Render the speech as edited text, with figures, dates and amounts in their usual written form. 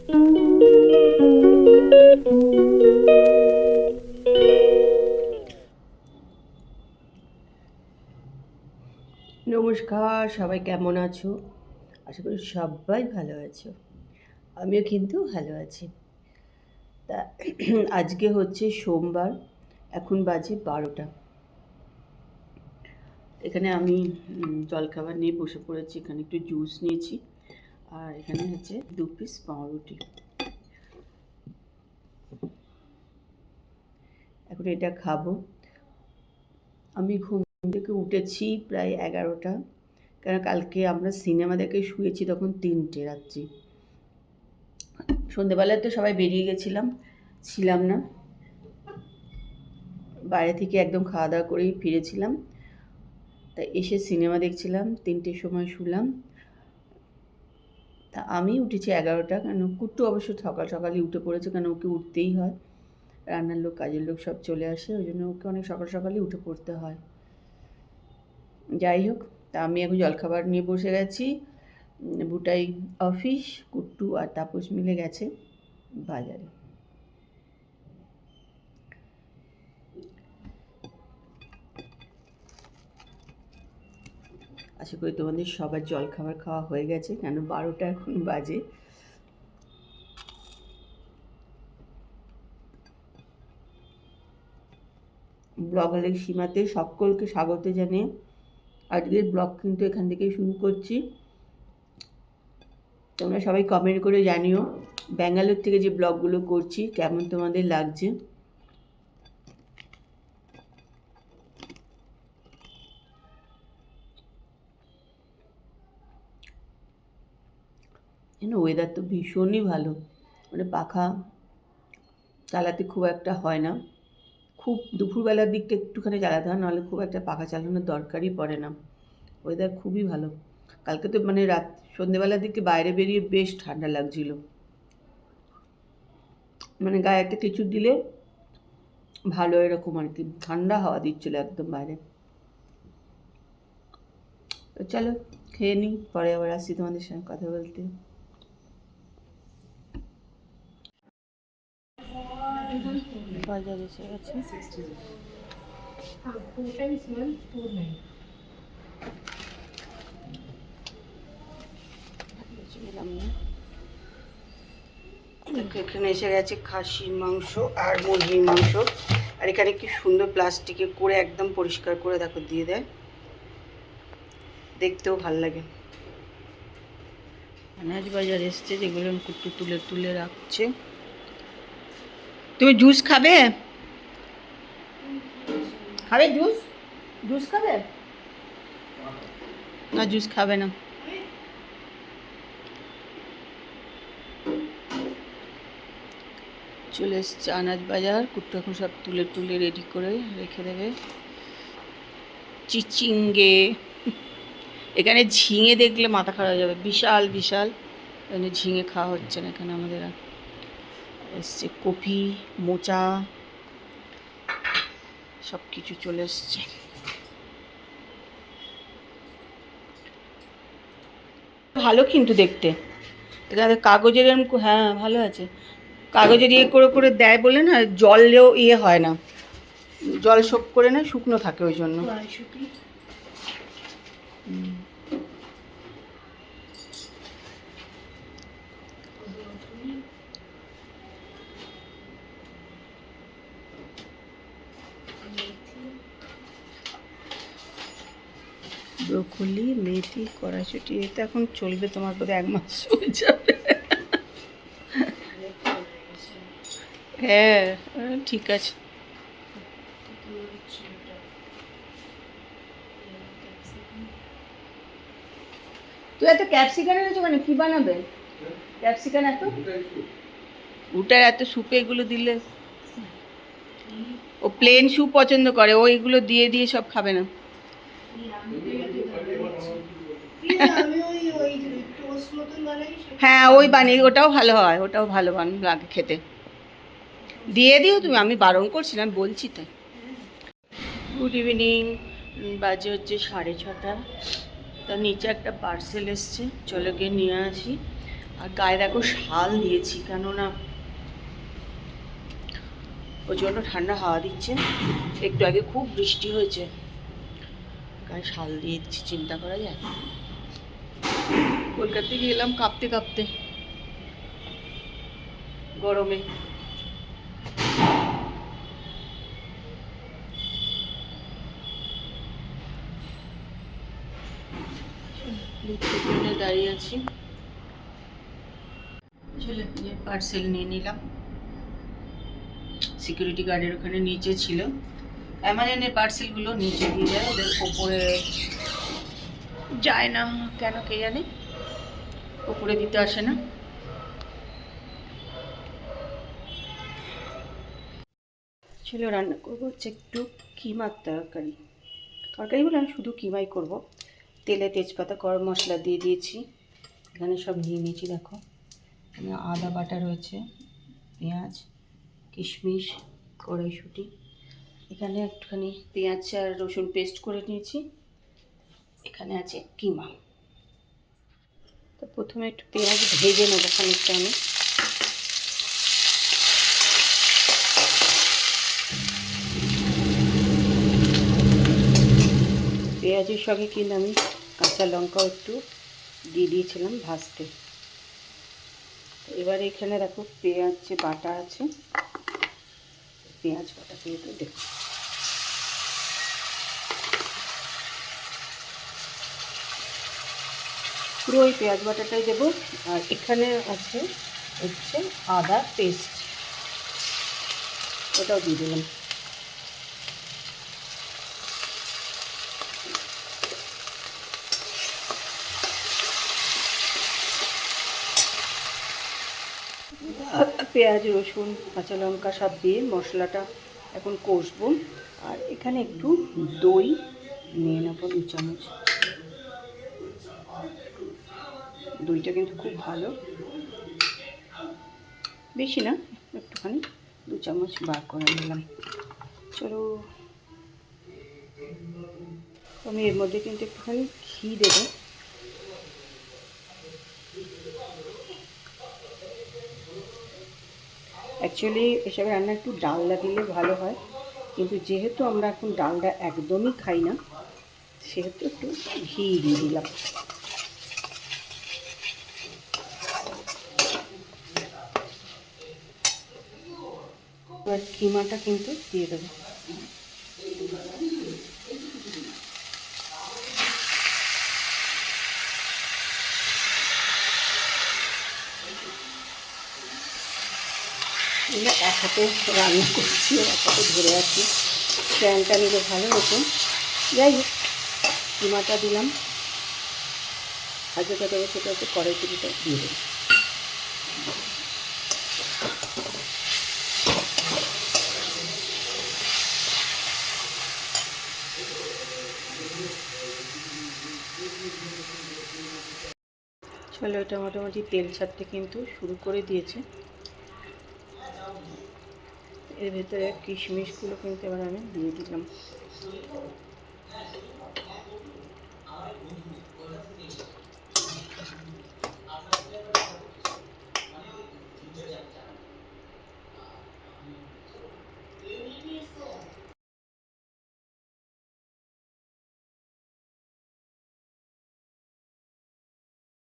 নমস্কার, সবাই কেমন আছো? আশা করি সবাই ভালো আছো। আমিও কিন্তু ভালো আছি। তা আজকে হচ্ছে সোমবার, এখন বাজে 12টা। এখানে আমি জলখাবার নিয়ে বসে পড়েছি। এখানে একটু জুস নিয়েছি, আর এখানে হচ্ছে 2 পিস পাউরুটি। এখন এটা খাবো। আমি ঘুম থেকে উঠেছি প্রায় 11টা, কারণ কালকে আমরা সিনেমা দেখে শুয়েছি তখন 3টে রাত্রি। সন্ধেবেলায় তো সবাই বেরিয়ে ছিলাম না, বাইরে থেকে একদম খাওয়া দাওয়া করেই ফিরেছিলাম। তা এসে সিনেমা দেখছিলাম, 3টের সময় শুলাম। তা আমি উঠেছি 11টা, কারণ কুট্টু অবশ্য সকাল সকালই উঠে পড়েছে, কারণ ওকে উঠতেই হয়। রান্নার লোক, কাজের লোক সব চলে আসে, ওই জন্য ওকে অনেক সকাল সকালই উঠে পড়তে হয়। যাই হোক, তা আমি এখন জলখাবার নিয়ে বসে গেছি। বুটাই অফিস, কুট্টু আর তাপস মিলে গেছে বাজারে। আশা করি তোমাদের সবার জলখাবার খাওয়া হয়ে গেছে, কেন 12টা এখন বাজে। ব্লগারের সীমাতে সকলকে স্বাগত জানিয়ে আজকের ব্লগ কিন্তু এখান থেকেই শুরু করছি। তোমরা সবাই কমেন্ট করে জানিও ব্যাঙ্গালোর থেকে যে ব্লগগুলো করছি কেমন তোমাদের লাগছে। ওয়েদার তো ভীষণই ভালো, মানে পাখা চালাতে খুব একটা হয় না। খুব দুপুরবেলার দিকটা একটুখানি চালাতে হয়, নাহলে খুব একটা পাখা চালানোর দরকারই পড়ে না। ওয়েদার খুবই ভালো। কালকে তো মানে সন্ধেবেলার দিকে বাইরে বেরিয়ে বেশ ঠান্ডা লাগছিল, মানে গায়ে একটা কিছু দিলে ভালো, এরকম আর কি, ঠান্ডা হাওয়া দিচ্ছিল একদম বাইরে। তো চলো খেয়ে নিই, পরে আবার আসছি তোমাদের সঙ্গে কথা বলতে। বাজার এসে গেছে। এখানে এসে গেছে খাসির মাংস আর মুরগির মাংস, আর এখানে কি সুন্দর প্লাস্টিকে করে একদম পরিষ্কার করে দেখো দিয়ে দেয়, দেখতেও ভাল লাগে। আনাজ বাজার এসছে, যেগুলো কুট্টু তুলে তুলে রাখছে। তুমি জুস খাবে? খাবে জুস? জুস খাবে না? জুস খাবে না। চলে এসছে আনাজ বাজার। কুট্টু এখন সব তুলে তুলে রেডি করে রেখে দেবে। চিচিঙ্গে, এখানে ঝিঙে দেখলে মাথা খারাপ হয়ে যাবে, বিশাল বিশাল। এখানে ঝিঙে খাওয়া হচ্ছে না এখানে আমাদের। এসছে কপি, মোচা, সব কিছু চলে এসছে। ভালো কিন্তু দেখতে, এখানে কাগজের হ্যাঁ ভালো আছে, কাগজের ইয়ে করে করে দেয় বলে না, জলেও ইয়ে হয় না, জল শোক করে না, শুকনো থাকে ওই জন্য। ব্রোকলি, মেথি, কড়াইশুঁটি, এটা এখন চলবে তোমার বোধ 1 মাস হয়ে যাবে। হ্যাঁ ঠিক আছে। তুই এত ক্যাপসিকাম এনেছো কেন? কি বানাবে? ক্যাপসিকাম এত, ওটার এত স্যুপে এগুলো দিলে, ও প্লেন স্যুপ পছন্দ করে, ও এগুলো দিয়ে দিয়ে সব খাবে না। হ্যাঁ ওই বানিয়ে, ওটাও ভালো হয়, ওটাও ভালো লাগে খেতে। দিয়ে দিও তুমি, আমি বারণ করছি না, আমি বলছি তাই। গুড ইভিনিং, বাজে হচ্ছে 6:30। তা নিচে একটা পার্সেল এসছে, চলো গিয়ে নিয়ে আসি। আর গায়ে দেখো শাল দিয়েছি, কেননা প্রচণ্ড ঠান্ডা হাওয়া দিচ্ছে। একটু আগে খুব বৃষ্টি হয়েছে, গায়ে শাল দিয়ে দিচ্ছি, চিন্তা করা যায়। কলকাতা থেকে এলাম কাঁপতে কাঁপতে গরমে। দাঁড়িয়ে আছি, চলে যে পার্সেল নিয়ে নিলাম। সিকিউরিটি গার্ডের ওখানে নিচে ছিল। অ্যামাজনের পার্সেলগুলো নিচে দিয়ে যায়, ওদের ওপরে যায় না কেন কে জানে, ওপরে দিতে আসে না। ছিল রান্না করবো হচ্ছে একটু কিমার তরকারি। তরকারি বলে আমি শুধু কিমাই করব। তেলে তেজপাতা গরম মশলা দিয়ে দিয়েছি, এখানে সব নিয়ে নিয়েছি। দেখো এখানে আদা বাটা রয়েছে, পেঁয়াজ, কিশমিশ, কড়াইশুঁটি, এখানে একটুখানি পেঁয়াজ আর রসুন পেস্ট করে নিয়েছি, এখানে আছে কিমা। তো প্রথমে একটু পেঁয়াজ ভেজে নেবো খানিকটা আমি। পেঁয়াজের সঙ্গে কিন্তু আমি কাঁচা লঙ্কাও একটু দিয়ে দিয়েছিলাম ভাজতে। এবার এখানে দেখো পেঁয়াজ যে বাটা আছে, পেঁয়াজ বাটা কিন্তু দেখো পুরো ওই পেঁয়াজ বাটাটাই দেবো। আর এখানে আছে হচ্ছে আদা পেস্ট, ওটাও দিয়ে দিলাম। পেঁয়াজ রসুন কাঁচা লঙ্কা সব দিয়ে মশলাটা এখন কষবো। আর এখানে একটু দই নিয়ে নেবো 2 চামচ। দইটা কিন্তু খুব ভালো, বেশি না, একটুখানি 2 চামচ বার করে নিলাম। চলো আমি এর মধ্যে কিন্তু একটুখানি ঘি দেবো। অ্যাকচুয়ালি এসব রান্না একটু ডালডা দিলে ভালো হয়, কিন্তু যেহেতু আমরা এখন ডালডা একদমই খাই না, সেহেতু একটু ঘি দিয়ে দিলাম। এবার কিমাটা কিন্তু দিয়ে দেবো। এক হাতে রান্না করছি, এক হাতে ধরে আছি, ফ্যানটা নিলে ভালো হতো। যাই হোক, কিমাটা দিলাম, আর যেটা দেবো সেটা হচ্ছে কড়াইশুঁটিটা দিয়ে দেবো। চলো এটা মোটামুটি তেল ছাড়তে কিন্তু শুরু করে দিয়েছে। এর ভেতরে কিশমিশগুলো কিন্তু এবার আমি দিয়ে দিলাম।